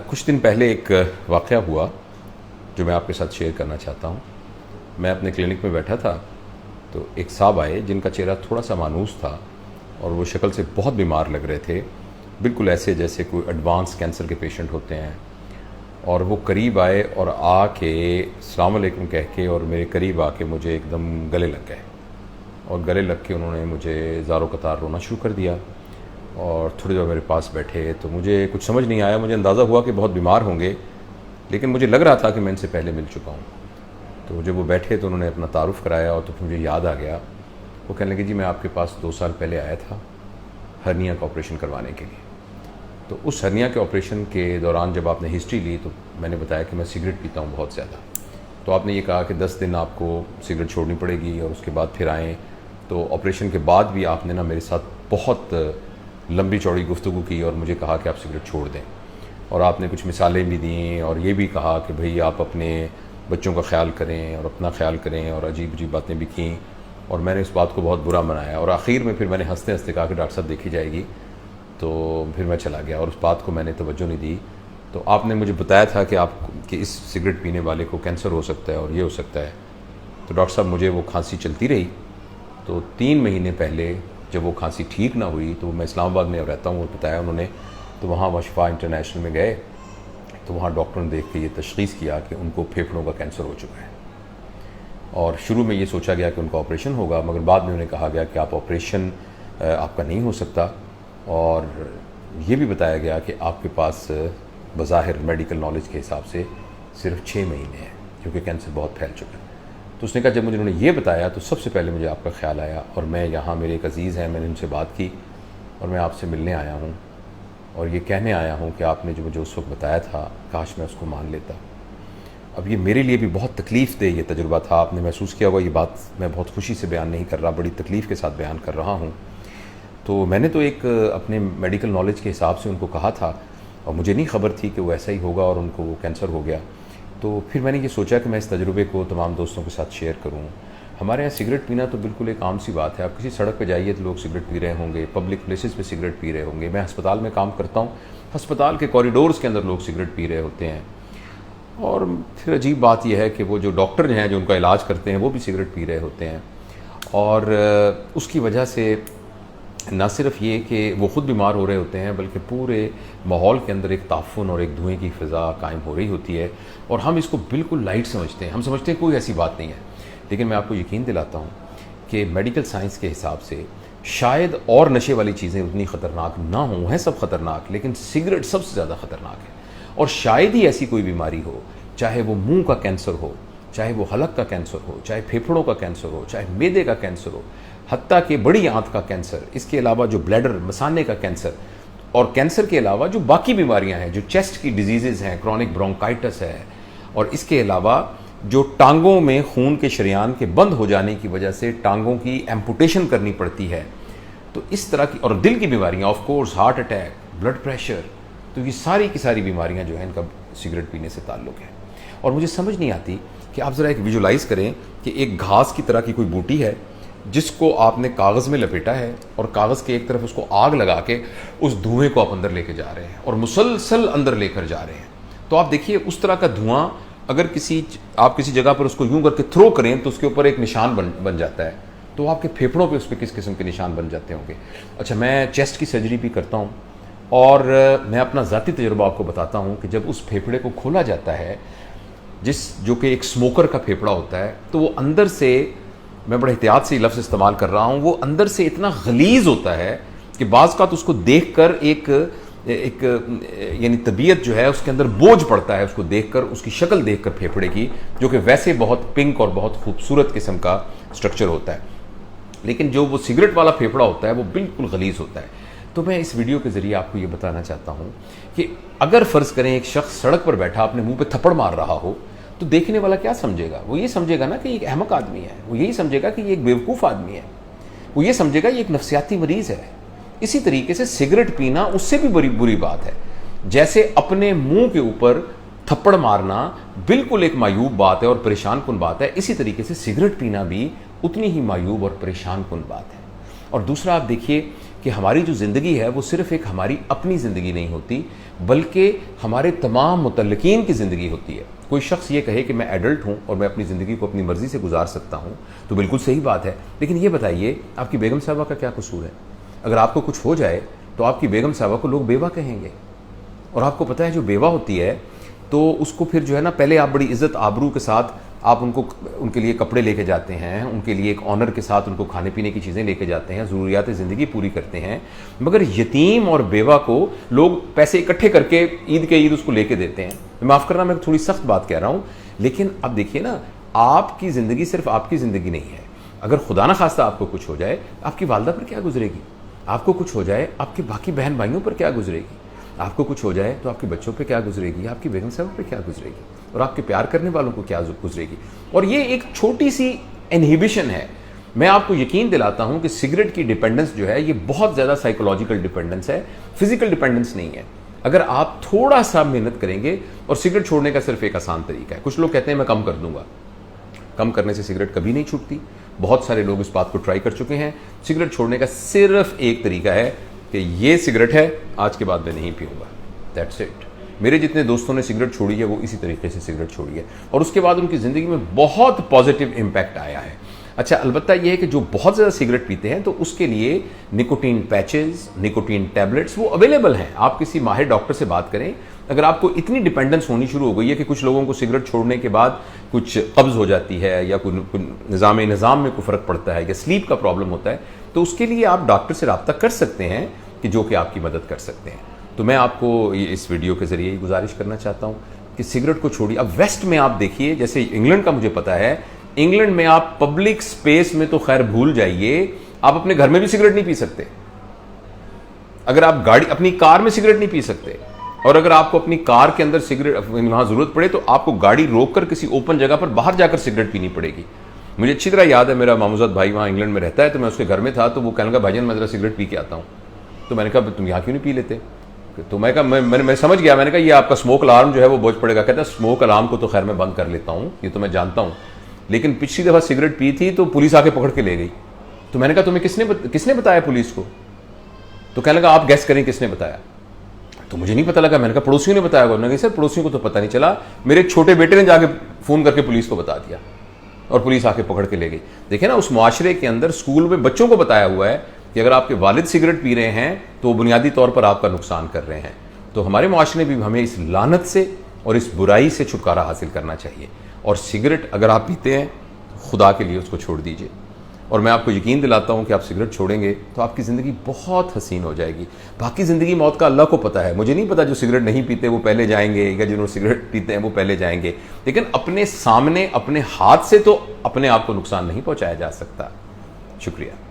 कुछ दिन पहले एक वाक़या हुआ जो मैं आपके साथ शेयर करना चाहता हूँ। मैं अपने क्लिनिक में बैठा था तो एक साहब आए जिनका चेहरा थोड़ा सा मानूस था और वो शक्ल से बहुत बीमार लग रहे थे, बिल्कुल ऐसे जैसे कोई एडवांस कैंसर के पेशेंट होते हैं। और वो करीब आए और आके अस्सलाम वालेकुम कह के और मेरे करीब आके मुझे एकदम गले लग गए और गले लग के उन्होंने मुझे ज़ारो कतार रोना शुरू कर दिया। और थोड़ी देर मेरे पास बैठे तो मुझे कुछ समझ नहीं आया। मुझे अंदाज़ा हुआ कि बहुत बीमार होंगे, लेकिन मुझे लग रहा था कि मैं इनसे पहले मिल चुका हूँ। तो जब वो बैठे तो उन्होंने अपना तारुफ़ कराया और तो मुझे याद आ गया। वो कहने लगे, जी मैं आपके पास 2 साल पहले आया था हर्निया का ऑपरेशन करवाने के लिए। तो उस हर्निया के ऑपरेशन के दौरान जब आपने हिस्ट्री ली तो मैंने बताया कि मैं सिगरेट पीता हूँ बहुत ज़्यादा। तो आपने ये कहा कि 10 दिन आपको सिगरेट छोड़नी पड़ेगी और उसके बाद फिर आएँ। तो ऑपरेशन के बाद भी आपने ना मेरे साथ बहुत लंबी चौड़ी गुफ्तगू की और मुझे कहा कि आप सिगरेट छोड़ दें। और आपने कुछ मिसालें भी दी और ये भी कहा कि भाई आप अपने बच्चों का ख्याल करें और अपना ख्याल करें, और अजीब अजीब बातें भी की। और मैंने इस बात को बहुत बुरा मनाया और आखिर में फिर मैंने हंसते हंसते कहा कि डॉक्टर साहब देखी जाएगी। तो फिर मैं चला गया और उस बात को मैंने तवज्जो नहीं दी। तो आपने मुझे बताया था कि कि इस सिगरेट पीने वाले को कैंसर हो सकता है और ये हो सकता है। तो डॉक्टर साहब मुझे वो खांसी चलती रही। तो 3 महीने पहले जब वो खांसी ठीक ना हुई तो मैं इस्लामाबाद में रहता हूँ, वो बताया उन्होंने। तो वहाँ वशफा इंटरनेशनल में गए तो वहाँ डॉक्टर ने देख के ये तशख़ीस किया कि उनको फेफड़ों का कैंसर हो चुका है। और शुरू में ये सोचा गया कि उनका ऑपरेशन होगा, मगर बाद में उन्हें कहा गया कि आप ऑपरेशन आपका नहीं हो सकता। और ये भी बताया गया कि आपके पास बज़ाहिर मेडिकल नॉलेज के हिसाब से सिर्फ 6 महीने हैं, क्योंकि कैंसर बहुत फैल चुका है। तो उसने कहा, जब मुझे उन्होंने ये बताया तो सबसे पहले मुझे आपका ख्याल आया और मैं यहाँ, मेरे एक अज़ीज़ हैं, मैंने उनसे बात की और मैं आपसे मिलने आया हूँ और ये कहने आया हूँ कि आपने जो मुझे उस वक्त बताया था काश मैं उसको मान लेता। अब ये मेरे लिए भी बहुत तकलीफ़ दे ये तजुर्बा था। आपने महसूस किया होगा, ये बात मैं बहुत खुशी से बयान नहीं कर रहा, बड़ी तकलीफ़ के साथ बयान कर रहा हूँ। तो मैंने तो एक अपने मेडिकल नॉलेज के हिसाब से उनको कहा था और मुझे नहीं ख़बर थी कि वो ऐसा ही होगा और उनको कैंसर हो गया। तो फिर मैंने ये सोचा कि मैं इस तजुर्बे को तमाम दोस्तों के साथ शेयर करूँ। हमारे यहाँ सिगरेट पीना तो बिल्कुल एक आम सी बात है। आप किसी सड़क पे जाइए तो लोग सिगरेट पी रहे होंगे, पब्लिक प्लेसेस पे सिगरेट पी रहे होंगे। मैं अस्पताल में काम करता हूँ, अस्पताल के कॉरिडोर्स के अंदर लोग सिगरेट पी रहे होते हैं। और फिर अजीब बात यह है कि वो जो डॉक्टर हैं जो उनका इलाज करते हैं वो भी सिगरेट पी रहे होते हैं। और उसकी वजह से न सिर्फ ये कि वो ख़ुद बीमार हो रहे होते हैं, बल्कि पूरे माहौल के अंदर एक ताफ़ुन और एक धुएँ की फ़िज़ा कायम हो रही होती है। और हम इसको बिल्कुल लाइट समझते हैं, हम समझते हैं कोई ऐसी बात नहीं है। लेकिन मैं आपको यकीन दिलाता हूँ कि मेडिकल साइंस के हिसाब से शायद और नशे वाली चीज़ें उतनी ख़तरनाक ना हों, हैं सब ख़तरनाक, लेकिन सिगरेट सबसे ज़्यादा ख़तरनाक है। और शायद ही ऐसी कोई बीमारी हो, चाहे वो मुँह का कैंसर हो, चाहे वो हलक का कैंसर हो, चाहे फेफड़ों का कैंसर हो, चाहे मैदे का कैंसर हो, हत्ता कि बड़ी आंत का कैंसर, इसके अलावा जो ब्लैडर मसाने का कैंसर, और कैंसर के अलावा जो बाकी बीमारियां हैं, जो चेस्ट की डिजीज़ेज़ हैं, क्रॉनिक ब्रोंकाइटिस है, और इसके अलावा जो टांगों में खून के शरियान के बंद हो जाने की वजह से टांगों की एम्पुटेशन करनी पड़ती है। तो इस तरह की, और दिल की बीमारियां, of course heart attack, blood pressure, तो ये सारी की सारी बीमारियां जो हैं इनका सिगरेट पीने से ताल्लुक़ है। और मुझे समझ नहीं आती कि आप ज़रा एक विजुलाइज़ करें कि एक घास की तरह की कोई बूटी है जिसको आपने कागज़ में लपेटा है और कागज़ के एक तरफ उसको आग लगा के उस धुएं को आप अंदर लेके जा रहे हैं और मुसलसल अंदर लेकर जा रहे हैं। तो आप देखिए, उस तरह का धुआं अगर आप किसी जगह पर उसको यूं करके थ्रो करें तो उसके ऊपर एक निशान बन जाता है। तो आपके फेफड़ों पे उस पर किस किस्म के निशान बन जाते होंगे। अच्छा, मैं चेस्ट की सर्जरी भी करता हूँ और मैं अपना ज़ाती तजुर्बा आपको बताता हूँ कि जब उस फेफड़े को खोला जाता है, जो कि एक स्मोकर का फेफड़ा होता है, तो वो अंदर से, मैं बड़े एहतियात से लफ्ज़ इस्तेमाल कर रहा हूँ, वो अंदर से इतना गलीज़ होता है कि बाज़ का तो उसको देख कर एक यानी तबीयत जो है उसके अंदर बोझ पड़ता है उसको देखकर, उसकी शक्ल देखकर फेफड़े की, जो कि वैसे बहुत पिंक और बहुत खूबसूरत किस्म का स्ट्रक्चर होता है। लेकिन जो वो सिगरेट वाला फेफड़ा होता है वो बिल्कुल गलीज़ होता है। तो मैं इस वीडियो के ज़रिए आपको ये बताना चाहता हूँ कि अगर फ़र्ज़ करें एक शख्स सड़क पर बैठा अपने मुँह पर थप्पड़ मार रहा हो तो देखने वाला क्या समझेगा? वो ये समझेगा ना कि एक अहमक आदमी है, वो यही समझेगा कि ये एक बेवकूफ़ आदमी है, वो ये समझेगा ये एक नफ्सियाती मरीज़ है। इसी तरीके से सिगरेट पीना उससे भी बड़ी बुरी बात है। जैसे अपने मुंह के ऊपर थप्पड़ मारना बिल्कुल एक मायूब बात है और परेशान कुन बात है, इसी तरीके से सिगरेट पीना भी उतनी ही मायूब और परेशान कुन बात है। और दूसरा, आप देखिए कि हमारी जो ज़िंदगी है वो सिर्फ एक हमारी अपनी ज़िंदगी नहीं होती, बल्कि हमारे तमाम मुतल्लिकीन की ज़िंदगी होती है। कोई शख्स ये कहे कि मैं एडल्ट हूँ और मैं अपनी ज़िंदगी को अपनी मर्ज़ी से गुजार सकता हूँ, तो बिल्कुल सही बात है। लेकिन ये बताइए, आपकी बेगम साहबा का क्या कसूर है? अगर आपको कुछ हो जाए तो आपकी बेगम साहबा को लोग बेवा कहेंगे, और आपको पता है जो बेवा होती है तो उसको फिर जो है ना, पहले आप बड़ी इज़्ज़त आबरू के साथ आप उनके लिए कपड़े लेके जाते हैं, उनके लिए एक ऑनर के साथ उनको खाने पीने की चीज़ें लेके जाते हैं, ज़रूरियात ज़िंदगी पूरी करते हैं। मगर यतीम और बेवा को लोग पैसे इकट्ठे करके ईद के ईद उसको लेके देते हैं। माफ़ करना, मैं थोड़ी सख्त बात कह रहा हूँ, लेकिन अब देखिए ना, आपकी ज़िंदगी सिर्फ आपकी ज़िंदगी नहीं है। अगर खुदा न खास्ता आपको कुछ हो जाए, आपकी वालदा पर क्या गुजरेगी? आपको कुछ हो जाए, आपके बाकी बहन भाइयों पर क्या गुजरेगी? आपको कुछ हो जाए तो आपके बच्चों पे क्या गुजरेगी? आपकी बेगम साहब पे क्या गुजरेगी? और आपके प्यार करने वालों को क्या गुजरेगी? और ये एक छोटी सी इनहिबिशन है। मैं आपको यकीन दिलाता हूं कि सिगरेट की डिपेंडेंस जो है, ये बहुत ज़्यादा साइकोलॉजिकल डिपेंडेंस है, फिजिकल डिपेंडेंस नहीं है। अगर आप थोड़ा सा मेहनत करेंगे, और सिगरेट छोड़ने का सिर्फ एक आसान तरीका है। कुछ लोग कहते हैं मैं कम कर दूंगा, कम करने से सिगरेट कभी नहीं छूटती। बहुत सारे लोग इस बात को ट्राई कर चुके हैं। सिगरेट छोड़ने का सिर्फ एक तरीका है कि ये सिगरेट है, आज के बाद मैं नहीं पीऊंगा, दैट्स इट। मेरे जितने दोस्तों ने सिगरेट छोड़ी है वो इसी तरीके से सिगरेट छोड़ी है, और उसके बाद उनकी ज़िंदगी में बहुत पॉजिटिव इम्पैक्ट आया है। अच्छा, अलबत्ता यह है कि जो बहुत ज़्यादा सिगरेट पीते हैं तो उसके लिए निकोटीन पैचेस, निकोटीन टैबलेट्स वो अवेलेबल हैं। आप किसी माहिर डॉक्टर से बात करें। अगर आपको इतनी डिपेंडेंस होनी शुरू हो गई है कि कुछ लोगों को सिगरेट छोड़ने के बाद कुछ कब्ज़ हो जाती है, या कोई निज़ाम में कोई फ़र्क पड़ता है, या स्लीप का प्रॉब्लम होता है, तो उसके लिए आप डॉक्टर से रब्ता कर सकते हैं कि जो कि आपकी मदद कर सकते हैं। तो मैं आपको इस वीडियो के ज़रिए ये गुजारिश करना चाहता हूँ कि सिगरेट को छोड़िए। अब वेस्ट में आप देखिए, जैसे इंग्लैंड का मुझे पता है, इंग्लैंड में आप पब्लिक स्पेस में तो खैर भूल जाइए, आप अपने घर में भी सिगरेट नहीं पी सकते। अगर आप अपनी कार में सिगरेट नहीं पी सकते, और अगर आपको अपनी कार के अंदर सिगरेट वहां जरूरत पड़े तो आपको गाड़ी रोककर किसी ओपन जगह पर बाहर जाकर सिगरेट पीनी पड़ेगी। मुझे अच्छी तरह याद है, मेरा मामूजाद भाई वहाँ इंग्लैंड में रहता है, तो मैं उसके घर में था, तो वो कहने लगा भाईजान मैं ज़रा सिगरेट पी के आता हूँ। तो मैंने कहा तुम यहाँ क्यों नहीं पी लेते? तो मैं कहा मैं समझ गया, मैंने कहा ये आपका स्मोक अलार्म जो है वो बोझ पड़ेगा। कहता है स्मोक अलार्म को तो खैर मैं बंद कर लेता हूँ, ये तो मैं जानता हूँ, लेकिन पिछली दफ़ा सिगरेट पी थी तो पुलिस आके पकड़ के ले गई। तो मैंने कहा तुम्हें किसने बताया पुलिस को? तो कहने लगा आप गैस करें किसने बताया? तो मुझे नहीं पता लगा। मैंने कहा पड़ोसियों ने बताया होगा। सर पड़ोसियों को तो पता नहीं चला, मेरे छोटे बेटे ने जाके फ़ोन करके पुलिस को बता दिया, और पुलिस आके पकड़ के ले गई। देखिए ना, उस मुआशरे के अंदर स्कूल में बच्चों को बताया हुआ है कि अगर आपके वालिद सिगरेट पी रहे हैं तो बुनियादी तौर पर आपका नुकसान कर रहे हैं। तो हमारे मुआशरे में भी हमें इस लानत से और इस बुराई से छुटकारा हासिल करना चाहिए। और सिगरेट अगर आप पीते हैं तो खुदा के लिए उसको छोड़ दीजिए। और मैं आपको यकीन दिलाता हूं कि आप सिगरेट छोड़ेंगे तो आपकी ज़िंदगी बहुत हसीन हो जाएगी। बाकी ज़िंदगी मौत का अल्लाह को पता है, मुझे नहीं पता। जो सिगरेट नहीं पीते वो पहले जाएंगे, या जिन्होंने सिगरेट पीते हैं वो पहले जाएंगे, लेकिन अपने सामने अपने हाथ से तो अपने आप को नुकसान नहीं पहुंचाया जा सकता। शुक्रिया।